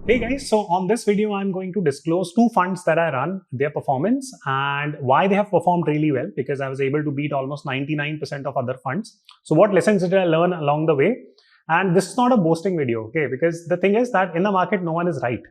Hey guys, so on this video, I'm going to disclose two funds that I run, their performance and why they have performed really well, because I was able to beat almost 99% of other funds. So what lessons did I learn along the way? And this is not a boasting video, okay? Because the thing is that in the market, no one is right.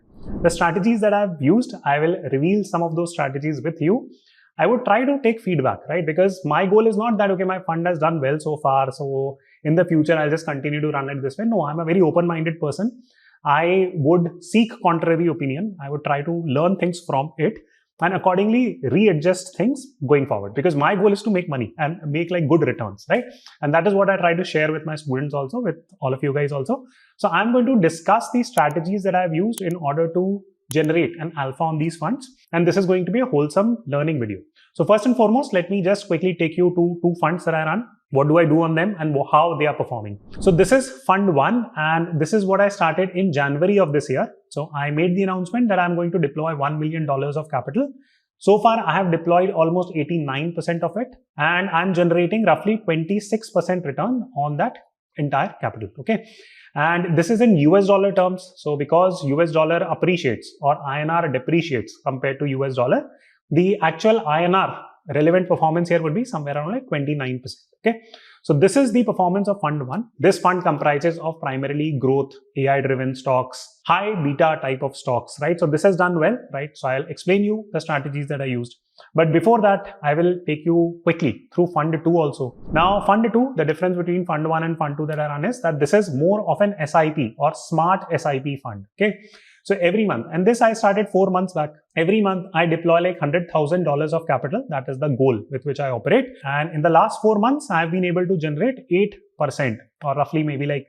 The strategies that I've used, I will reveal some of those strategies with you. I would try to take feedback, right? Because my goal is not that, okay, my fund has done well so far, so in the future, I'll just continue to run it this way. No, I'm a very open-minded person. I would seek contrary opinion. I would try to learn things from it and accordingly readjust things going forward, because my goal is to make money and make like good returns, right? And that is what I try to share with my students also, with all of you guys also. So I'm going to discuss the strategies that I've used in order to generate an alpha on these funds. And this is going to be a wholesome learning video. So first and foremost, let me just quickly take you to two funds that I run. What do I do on them and how they are performing? So this is Fund 1 and this is what I started in January of this year. So I made the announcement that I'm going to deploy $1 million of capital. So far, I have deployed almost 89% of it and I'm generating roughly 26% return on that entire capital, okay? And this is in US dollar terms. So because US dollar appreciates or INR depreciates compared to US dollar, the actual INR relevant performance here would be somewhere around like 29%. Okay, so this is the performance of Fund 1. This fund comprises of primarily growth, AI-driven stocks, high beta type of stocks, right? So this has done well, right? So I'll explain you the strategies that I used. But before that, I will take you quickly through Fund 2 also. Now, Fund 2, the difference between Fund 1 and Fund 2 that I run is that this is more of an SIP or smart SIP fund. Okay. So every month, and this I started 4 months back, every month I deploy like $100,000 of capital. That is the goal with which I operate. And in the last 4 months, I've been able to generate 8% or roughly maybe like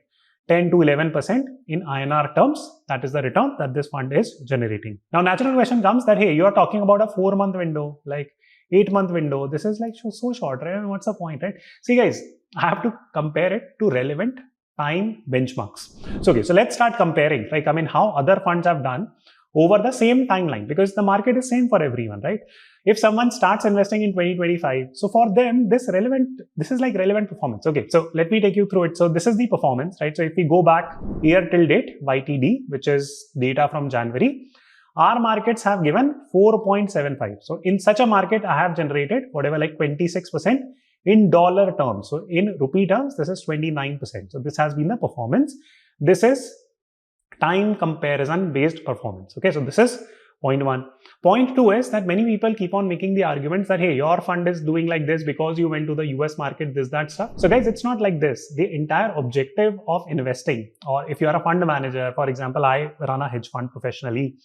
10 to 11% in INR terms. That is the return that this fund is generating. Now, natural question comes that, hey, you are talking about a 4-month window, like 8-month window. This is like so short, right? What's the point, right? See guys, I have to compare it to relevant time benchmarks. So, okay, so let's start comparing, like, I mean, how other funds have done over the same timeline, because the market is same for everyone, right? If someone starts investing in 2025, so for them, this is like relevant performance. Okay, so let me take you through it. So this is the performance, right? So if we go back year till date, YTD, which is data from January, our markets have given 4.75. So in such a market, I have generated whatever, like 26% in dollar terms. So in rupee terms, this is 29%. So this has been the performance. This is time comparison based performance. Okay, so this is point 1. Point 2 is that many people keep on making the arguments that, hey, your fund is doing like this because you went to the US market, this, that stuff. So guys, it's not like this. The entire objective of investing, or if you are a fund manager, for example, I run a hedge fund professionally.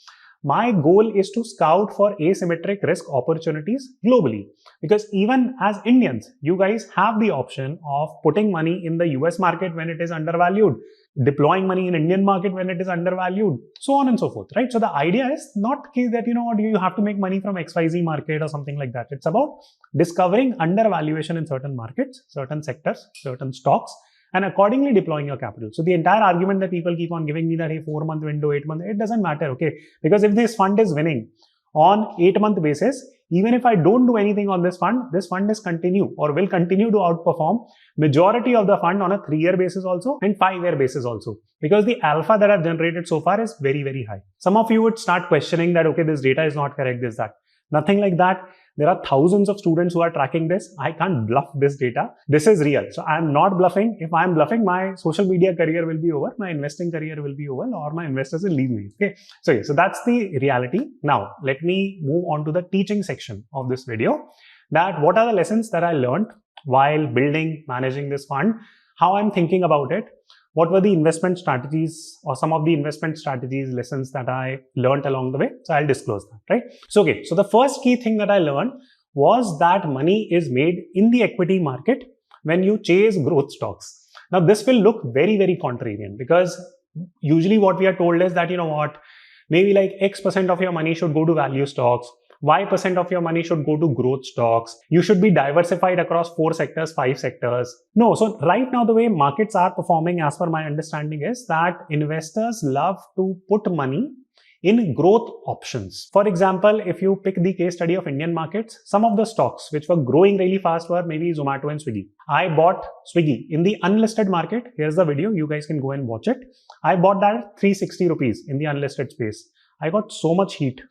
My goal is to scout for asymmetric risk opportunities globally, because even as Indians, you guys have the option of putting money in the US market when it is undervalued, deploying money in Indian market when it is undervalued, so on and so forth, right? So the idea is not that, you know what, you have to make money from XYZ market or something like that. It's about discovering undervaluation in certain markets, certain sectors, certain stocks, and accordingly deploying your capital. So the entire argument that people keep on giving me that, hey, 4-month window, 8-month, it doesn't matter, okay? Because if this fund is winning on 8-month basis, even if I don't do anything on this fund is continue or will continue to outperform majority of the fund on a 3-year basis also and 5-year basis also, because the alpha that I've generated so far is very, very high. Some of you would start questioning that, okay, this data is not correct, this, that. Nothing like that. There are thousands of students who are tracking this. I can't bluff this data. This is real. So I'm not bluffing. If I'm bluffing, my social media career will be over, my investing career will be over, or my investors will leave me. Okay. So yeah, so that's the reality. Now, let me move on to the teaching section of this video. That what are the lessons that I learned while building, managing this fund, how I'm thinking about it, what were the investment strategies or some of the investment strategies, lessons that I learned along the way. So I'll disclose that, right? So, okay. So the first key thing that I learned was that money is made in the equity market when you chase growth stocks. Now, this will look very, very contrarian, because usually what we are told is that, you know what, maybe like X% of your money should go to value stocks, Y% of your money should go to growth stocks. You should be diversified across 4 sectors, 5 sectors. No, so right now the way markets are performing, as per my understanding, is that investors love to put money in growth options. For example, if you pick the case study of Indian markets, some of the stocks which were growing really fast were maybe Zomato and Swiggy. I bought Swiggy in the unlisted market. Here's the video. You guys can go and watch it. I bought that at 360 rupees in the unlisted space. I got so much heat,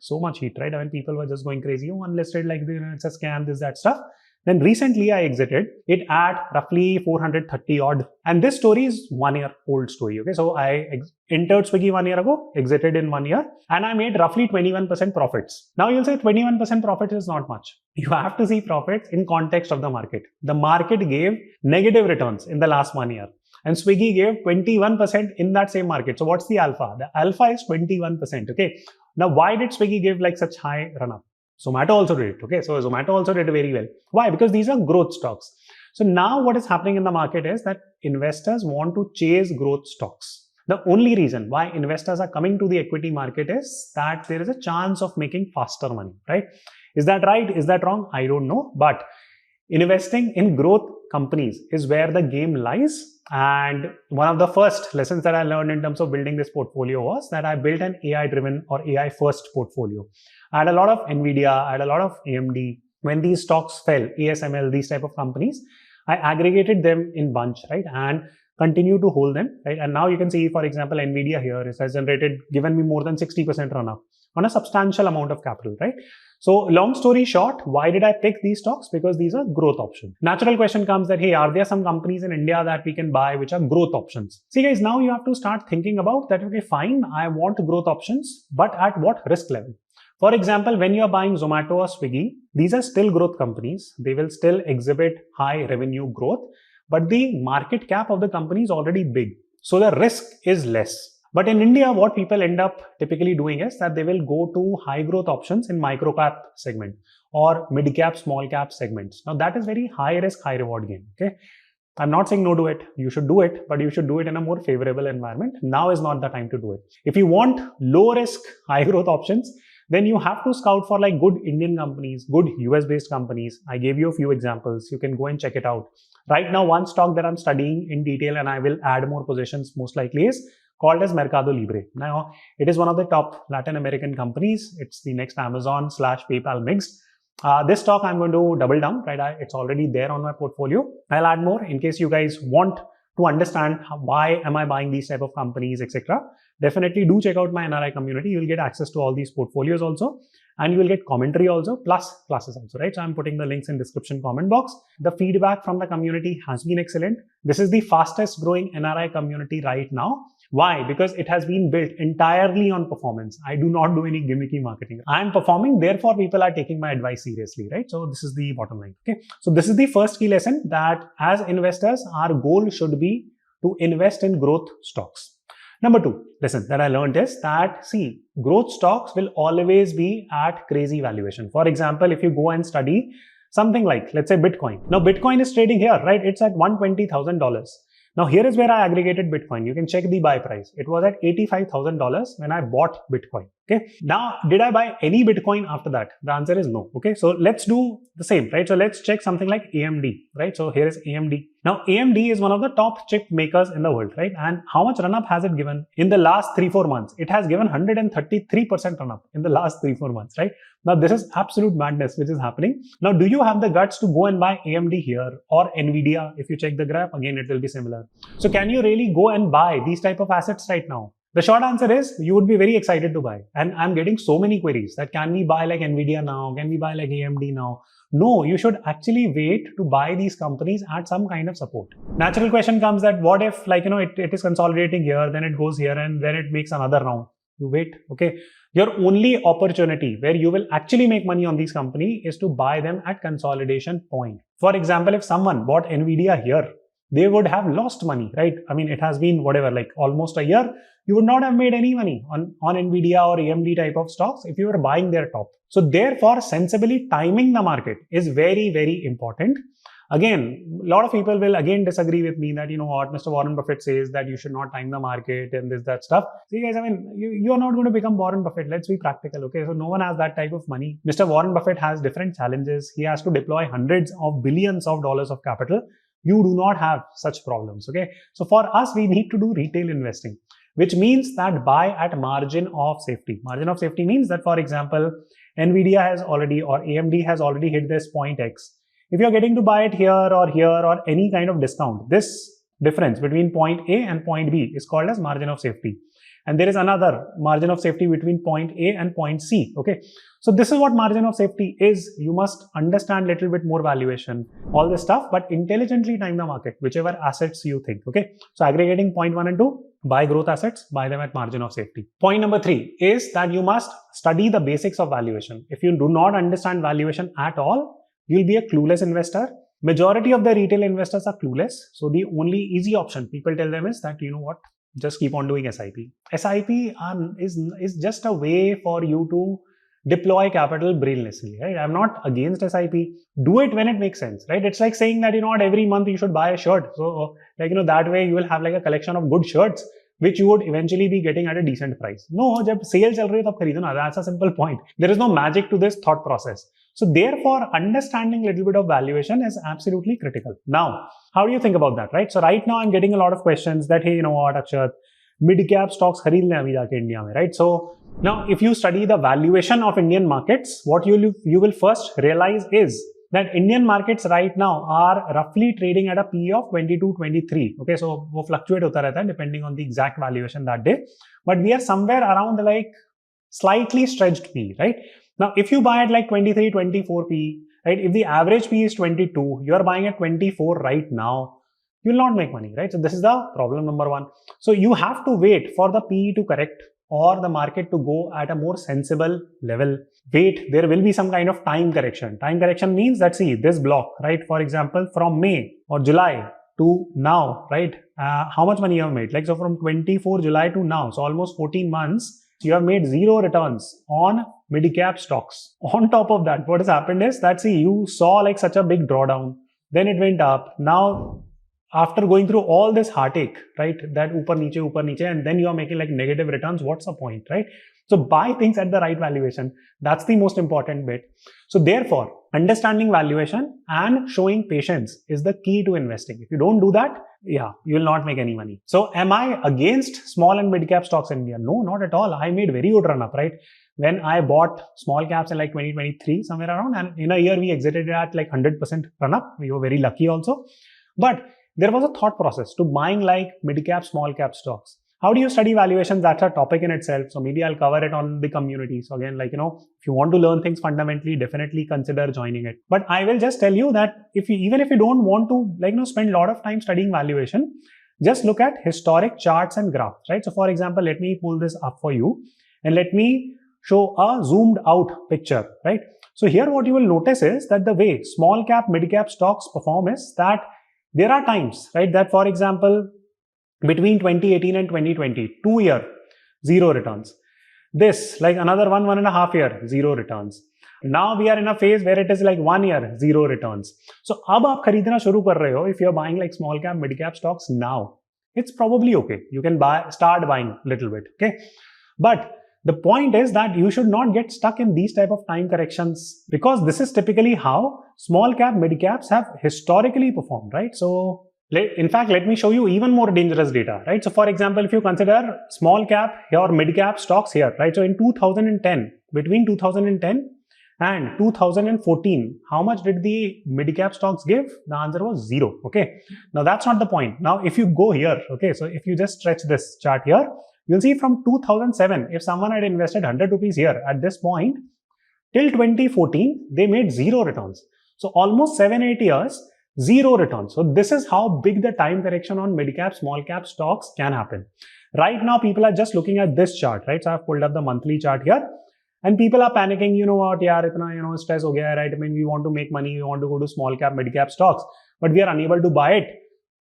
right? I mean, people were just going crazy. Oh, unlisted, like, it's a scam, this, that stuff. Then recently I exited it at roughly 430 odd. And this story is 1 year old story. Okay. So I entered Swiggy 1 year ago, exited in 1 year, and I made roughly 21% profits. Now you'll say 21% profit is not much. You have to see profits in context of the market. The market gave negative returns in the last 1 year. And Swiggy gave 21% in that same market. So what's the alpha? The alpha is 21%. Okay. Now, why did Swiggy give like such high run up? Zomato also did it. Okay. So Zomato also did very well. Why? Because these are growth stocks. So now what is happening in the market is that investors want to chase growth stocks. The only reason why investors are coming to the equity market is that there is a chance of making faster money, right? Is that right? Is that wrong? I don't know. But investing in growth companies is where the game lies. And one of the first lessons that I learned in terms of building this portfolio was that I built an AI-driven or AI-first portfolio. I had a lot of NVIDIA, I had a lot of AMD. When these stocks fell, ASML, these type of companies, I aggregated them in bunch, right? And continue to hold them, right? And now you can see, for example, NVIDIA here has given me more than 60% run up on a substantial amount of capital, right? So long story short, why did I pick these stocks? Because these are growth options. Natural question comes that, hey, are there some companies in India that we can buy which are growth options? See guys, now you have to start thinking about that, okay, fine, I want growth options, but at what risk level? For example, when you are buying Zomato or Swiggy, these are still growth companies. They will still exhibit high revenue growth, but the market cap of the company is already big. So the risk is less. But in India, what people end up typically doing is that they will go to high growth options in micro cap segment or mid cap, small cap segments. Now that is very high risk, high reward game. Okay. I'm not saying no to it. You should do it, but you should do it in a more favorable environment. Now is not the time to do it. If you want low risk, high growth options, then you have to scout for like good Indian companies, good US based companies. I gave you a few examples. You can go and check it out. Right now, one stock that I'm studying in detail and I will add more positions most likely is called as Mercado Libre. Now, it is one of the top Latin American companies. It's the next Amazon / PayPal mixed. This stock I'm going to double down, right? It's already there on my portfolio. I'll add more in case you guys want to understand why am I buying these type of companies, etc. Definitely do check out my NRI community. You'll get access to all these portfolios also, and you will get commentary also, plus classes also, right? So I'm putting the links in description comment box. The feedback from the community has been excellent. This is the fastest growing NRI community right now. Why? Because it has been built entirely on performance. I do not do any gimmicky marketing. I am performing, therefore people are taking my advice seriously, right? So this is the bottom line. Okay. So this is the first key lesson, that as investors, our goal should be to invest in growth stocks. Number two lesson that I learned is that, see, growth stocks will always be at crazy valuation. For example, if you go and study something like, let's say, Bitcoin. Now, Bitcoin is trading here, right? It's at $120,000. Now, here is where I aggregated Bitcoin. You can check the buy price. It was at $85,000 when I bought Bitcoin. Okay. Now, did I buy any Bitcoin after that? The answer is no. Okay. So let's do the same, right? So let's check something like AMD, right? So here is AMD. Now, AMD is one of the top chip makers in the world, right? And how much run up has it given in the last 3-4 months? It has given 133% run up in the last 3-4 months, right? Now, this is absolute madness which is happening. Now, do you have the guts to go and buy AMD here or NVIDIA? If you check the graph, again, it will be similar. So can you really go and buy these type of assets right now? The short answer is you would be very excited to buy. And I'm getting so many queries that can we buy like NVIDIA now? Can we buy like AMD now? No, you should actually wait to buy these companies at some kind of support. Natural question comes that what if, like, it is consolidating here, then it goes here and then it makes another round. You wait, okay? Your only opportunity where you will actually make money on these companies is to buy them at consolidation point. For example, if someone bought NVIDIA here, they would have lost money, right? I mean, it has been whatever, like almost a year. You would not have made any money on NVIDIA or AMD type of stocks if you were buying their top. So therefore, sensibly timing the market is very, very important. Again, a lot of people will again disagree with me that, what Mr. Warren Buffett says that you should not time the market and this, that stuff. See guys, I mean, you are not going to become Warren Buffett. Let's be practical, okay? So no one has that type of money. Mr. Warren Buffett has different challenges. He has to deploy hundreds of billions of dollars of capital. You do not have such problems, okay? So for us, we need to do retail investing. which means that buy at margin of safety. Margin of safety means that, for example, Nvidia has already or AMD has already hit this point X. If you're getting to buy it here or any kind of discount, this difference between point A and point B is called as margin of safety. And there is another margin of safety between point A and point C. Okay, so this is what margin of safety is. You must understand a little bit more valuation, all this stuff, but intelligently time the market, whichever assets you think. Okay, so aggregating point 1 and 2, buy growth assets, buy them at margin of safety. Point number 3 is that you must study the basics of valuation. If you do not understand valuation at all, you'll be a clueless investor. Majority of the retail investors are clueless. So the only easy option people tell them is that, you know what, just keep on doing SIP. SIP is just a way for you to deploy capital brainlessly, right? I'm not against SIP. Do it when it makes sense, right? It's like saying that, you know what, every month you should buy a shirt. So like, you know, that way you will have like a collection of good shirts, which you would eventually be getting at a decent price. No, jab sale chal rahi hai tab khareedna. That's a simple point. There is no magic to this thought process. So therefore, understanding a little bit of valuation is absolutely critical. Now, how do you think about that, right? So right now I'm getting a lot of questions that, hey, you know what, Akshat, mid-cap stocks khareed le abhi jaake India mein, right? So now if you study the valuation of Indian markets, what you will first realize is that Indian markets right now are roughly trading at a PE of 22, 23. Okay, so wo fluctuate hota rehta hai depending on the exact valuation that day. But we are somewhere around like slightly stretched PE, right? Now, if you buy at like 23, 24 PE, right? If the average PE is 22, you are buying at 24 right now, you will not make money, right? So this is the problem number 1. So you have to wait for the PE to correct or the market to go at a more sensible level. Wait, there will be some kind of time correction. Time correction means that, see, this block, right? For example, from May or July to now, right? How much money you have made? Like, so from 24 July to now, so almost 14 months, you have made 0 returns on mid-cap stocks. On top of that, what has happened is that, see, you saw like such a big drawdown, then it went up. Now, after going through all this heartache, right, that upar niche, and then you are making like negative returns, what's the point, right? So buy things at the right valuation. That's the most important bit. So therefore, understanding valuation and showing patience is the key to investing. If you don't do that, yeah, you will not make any money. So am I against small and mid cap stocks in India? No, not at all. I made very good run up, right? When I bought small caps in like 2023, somewhere around, and in a year we exited at like 100% run up. We were very lucky also. But there was a thought process to buying like mid cap, small cap stocks. How do you study valuation? That's a topic in itself. So maybe I'll cover it on the community. So again, like, you know, if you want to learn things fundamentally, definitely consider joining it. But I will just tell you that even if you don't want to, like, you know, spend a lot of time studying valuation, just look at historic charts and graphs, right? So for example, let me pull this up for you and let me show a zoomed out picture, right? So here what you will notice is that the way small cap, mid cap stocks perform is that there are times, right, that for example, between 2018 and 2020, 2 year, 0 returns. This, like another 1.5 year, 0 returns. Now we are in a phase where it is like 1 year, 0 returns. So अब आप खरीदना शुरू कर रहे हो, if you are buying like small cap, mid cap stocks now, it's probably okay. You can start buying a little bit, okay? But the point is that you should not get stuck in these type of time corrections, because this is typically how small cap, mid caps have historically performed, right? So in fact, let me show you even more dangerous data, right? So for example, if you consider small cap or mid cap stocks here, right? So in 2010, between 2010 and 2014, how much did the mid cap stocks give? The answer was 0. Okay. Now that's not the point. Now, if you go here, okay, so if you just stretch this chart here, you'll see from 2007, if someone had invested 100 rupees here at this point, till 2014, they made 0 returns. So almost 7-8 years, 0 returns. So this is how big the time correction on mid cap, small cap stocks can happen. Right now, people are just looking at this chart, right? So I've pulled up the monthly chart here. And people are panicking, you know what, yaar, itna, you know, stress ho gaya, right? I mean, we want to make money, we want to go to small cap, mid cap stocks, but we are unable to buy it.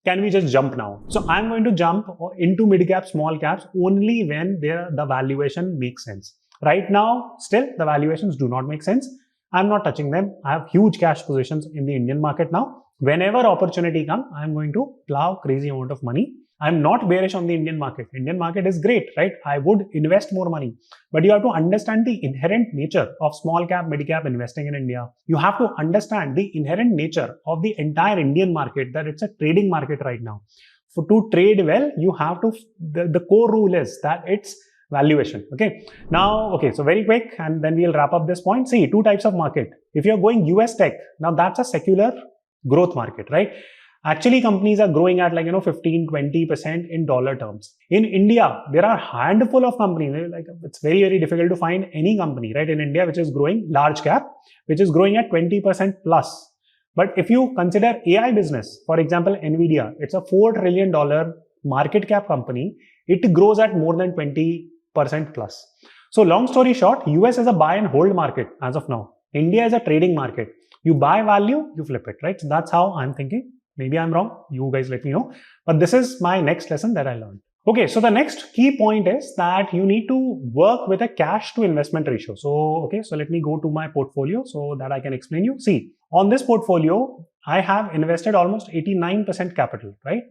Can we just jump now? So I'm going to jump into mid cap, small caps only when the valuation makes sense. Right now, still the valuations do not make sense. I'm not touching them. I have huge cash positions in the Indian market now. Whenever opportunity comes, I'm going to plow crazy amount of money. I'm not bearish on the Indian market. Indian market is great, right? I would invest more money, but you have to understand the inherent nature of small cap, mid cap investing in India. You have to understand the inherent nature of the entire Indian market, that it's a trading market right now. to trade well, you have to, the core rule is that it's valuation. Okay. Now, okay, so very quick, and then we'll wrap up this point. See, two types of market. If you're going US tech, now that's a secular growth market, right? Actually, companies are growing at 15-20% in dollar terms. In India, there are a handful of companies. Like, it's very, very difficult to find any company, right, in India which is growing large cap, which is growing at 20% plus. But if you consider AI business, for example, Nvidia, it's a $4 trillion market cap company. It grows at more than 20% plus. So long story short, US is a buy and hold market as of now. India is a trading market. You buy value, you flip it, right? So that's how I'm thinking. Maybe I'm wrong. You guys let me know. But this is my next lesson that I learned. Okay, so the next key point is that you need to work with a cash to investment ratio. So, okay, so let me go to my portfolio so that I can explain you. See, on this portfolio, I have invested almost 89% capital, right?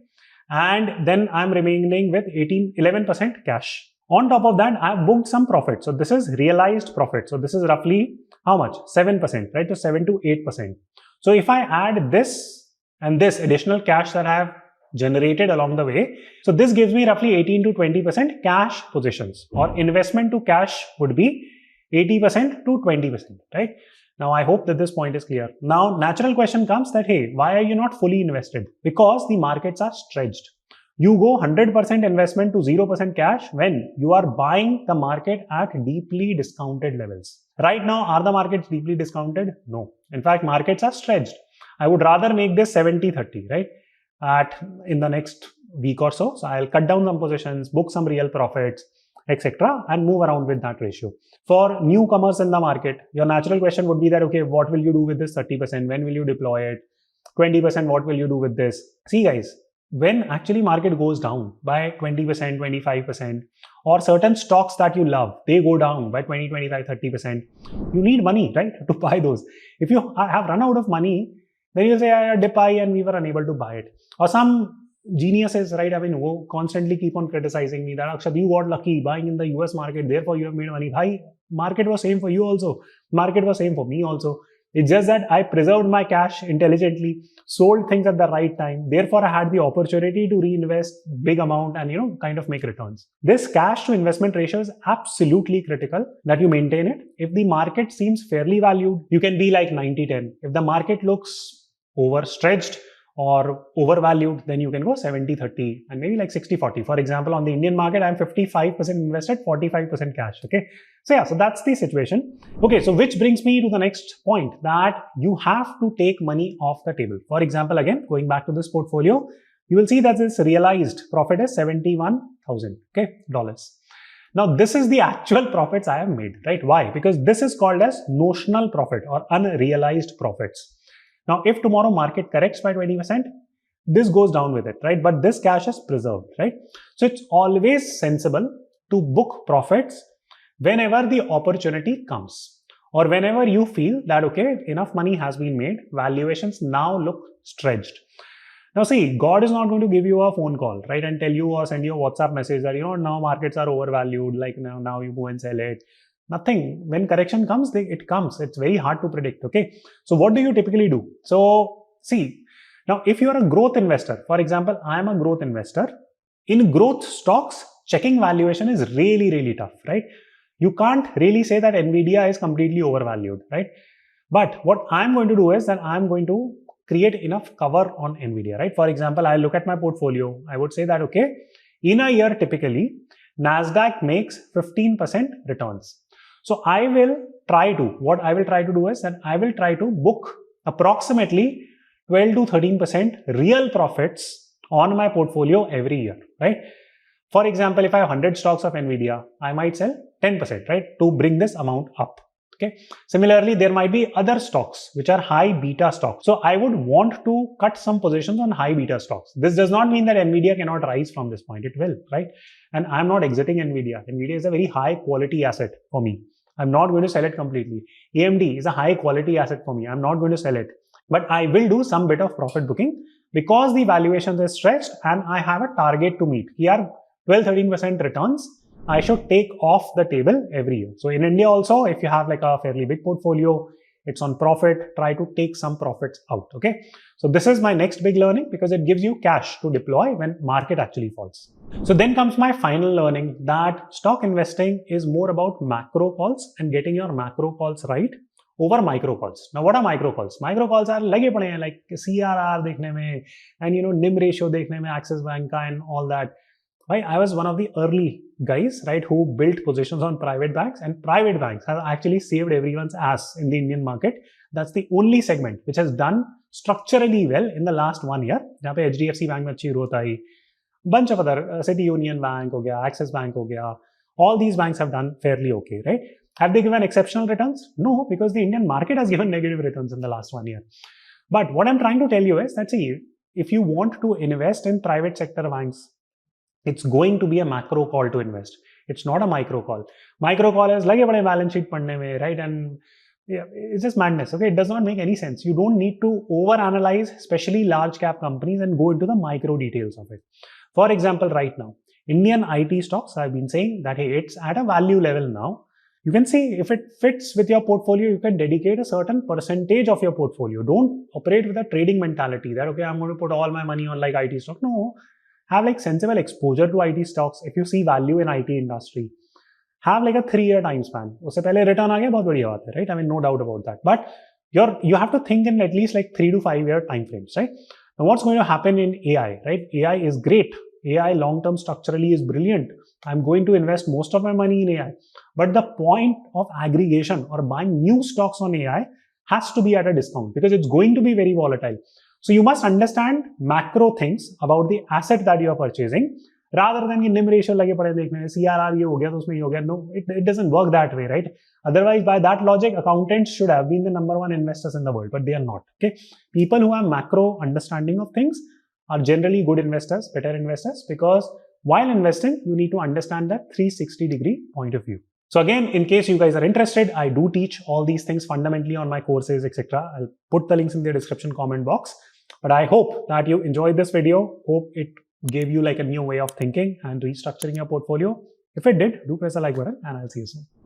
And then I'm remaining with 11% cash. On top of that, I've booked some profit. So this is realized profit. So this is roughly how much? 7%, right? So 7 to 8%. So if I add this and this additional cash that I have generated along the way, so this gives me roughly 18 to 20% cash positions, or investment to cash would be 80% to 20%, right? Now, I hope that this point is clear. Now, natural question comes that, hey, why are you not fully invested? Because the markets are stretched. You go 100% investment to 0% cash when you are buying the market at deeply discounted levels. Right now, are the markets deeply discounted? No. In fact, markets are stretched. I would rather make this 70-30, right? In the next week or so. So I'll cut down some positions, book some real profits, etc., and move around with that ratio. For newcomers in the market, your natural question would be that, okay, what will you do with this 30%? When will you deploy it? 20%, what will you do with this? See, guys, when actually market goes down by 20%, 25%, or certain stocks that you love, they go down by 20, 25, 30%, you need money, right, to buy those. If you have run out of money, then you'll say, I dip I and we were unable to buy it. Or some geniuses, right, I mean, who constantly keep on criticizing me that, Akshat, you got lucky buying in the US market, therefore you have made money. Bhai, market was same for you also. Market was same for me also. It's just that I preserved my cash intelligently, sold things at the right time. Therefore, I had the opportunity to reinvest big amount and, kind of make returns. This cash to investment ratio is absolutely critical that you maintain it. If the market seems fairly valued, you can be like 90-10. If the market looks overstretched or overvalued, then you can go 70-30 and maybe like 60-40. For example, on the Indian market, I'm 55% invested, 45% cash. Okay. So yeah, so that's the situation. Okay. So which brings me to the next point, that you have to take money off the table. For example, again, going back to this portfolio, you will see that this realized profit is 71,000 dollars. Now, this is the actual profits I have made, right? Why? Because this is called as notional profit or unrealized profits. Now, if tomorrow market corrects by 20%, this goes down with it, right? But this cash is preserved, right? So it's always sensible to book profits whenever the opportunity comes, or whenever you feel that, okay, enough money has been made, valuations now look stretched. Now, see, God is not going to give you a phone call, right, and tell you or send you a WhatsApp message that, now markets are overvalued, like now you go and sell it. Nothing. When correction comes, it comes. It's very hard to predict. Okay. So what do you typically do? So see, now if you are a growth investor, for example, I am a growth investor. In growth stocks, checking valuation is really, really tough, right? You can't really say that Nvidia is completely overvalued, right? But what I'm going to do is that I'm going to create enough cover on Nvidia, right? For example, I look at my portfolio. I would say that, okay, in a year, typically, NASDAQ makes 15% returns. So what I will try to do is that I will try to book approximately 12 to 13% real profits on my portfolio every year, right? For example, if I have 100 stocks of Nvidia, I might sell 10%, right, to bring this amount up. Okay. Similarly, there might be other stocks which are high beta stocks. So I would want to cut some positions on high beta stocks. This does not mean that Nvidia cannot rise from this point. It will, right? And I'm not exiting Nvidia. Nvidia is a very high quality asset for me. I'm not going to sell it completely. AMD is a high quality asset for me. I'm not going to sell it. But I will do some bit of profit booking because the valuations are stretched and I have a target to meet. Here, 12-13% returns I should take off the table every year. So in India also, if you have like a fairly big portfolio, it's on profit, try to take some profits out. Okay, so this is my next big learning because it gives you cash to deploy when market actually falls. So then comes my final learning that stock investing is more about macro calls and getting your macro calls right over micro calls. Now, what are micro calls? Micro calls are lage pade hain, like CRR dekhne mein, and NIM ratio dekhne mein, Axis Bank ka and all that. Right? I was one of the early guys, right, who built positions on private banks, and private banks have actually saved everyone's ass in the Indian market. That's the only segment which has done structurally well in the last 1 year. Jahan pe HDFC Bank mein achhi growth aayi, bunch of other City Union Bank ho gaya, Axis Bank ho gaya, all these banks have done fairly okay, right? Have they given exceptional returns? No, because the Indian market has given negative returns in the last 1 year. But what I'm trying to tell you is that, see, if you want to invest in private sector banks, it's going to be a macro call to invest. It's not a micro call. Micro call is lage bade balance sheet padne mein, right? And yeah, it's just madness. Okay, it does not make any sense. You don't need to overanalyze, especially large cap companies, and go into the micro details of it. For example, right now, Indian IT stocks, I've been saying that, hey, it's at a value level now. You can see if it fits with your portfolio, you can dedicate a certain percentage of your portfolio. Don't operate with a trading mentality that, okay, I'm going to put all my money on like IT stock. No, have like sensible exposure to IT stocks. If you see value in IT industry, have like a 3-year time span. Usse pehle return aa gaya, bahut badhiya baat hai, right? I mean, no doubt about that. But you have to think in at least like 3 to 5 year time frames, right? Now, what's going to happen in AI, right? AI is great. AI long-term structurally is brilliant. I'm going to invest most of my money in AI. But the point of aggregation or buying new stocks on AI has to be at a discount because it's going to be very volatile. So you must understand macro things about the asset that you are purchasing rather than NIM ratio lage pade dekhne, CRR ye ho gaya, to usme ye ho gaya. No, it doesn't work that way, right? Otherwise, by that logic, accountants should have been the #1 investors in the world, but they are not. Okay, people who have macro understanding of things are generally good investors, better investors, because while investing, you need to understand that 360-degree point of view. So again, in case you guys are interested, I do teach all these things fundamentally on my courses, etc. I'll put the links in the description comment box. But I hope that you enjoyed this video. Hope it gave you like a new way of thinking and restructuring your portfolio. If it did, do press the like button and I'll see you soon.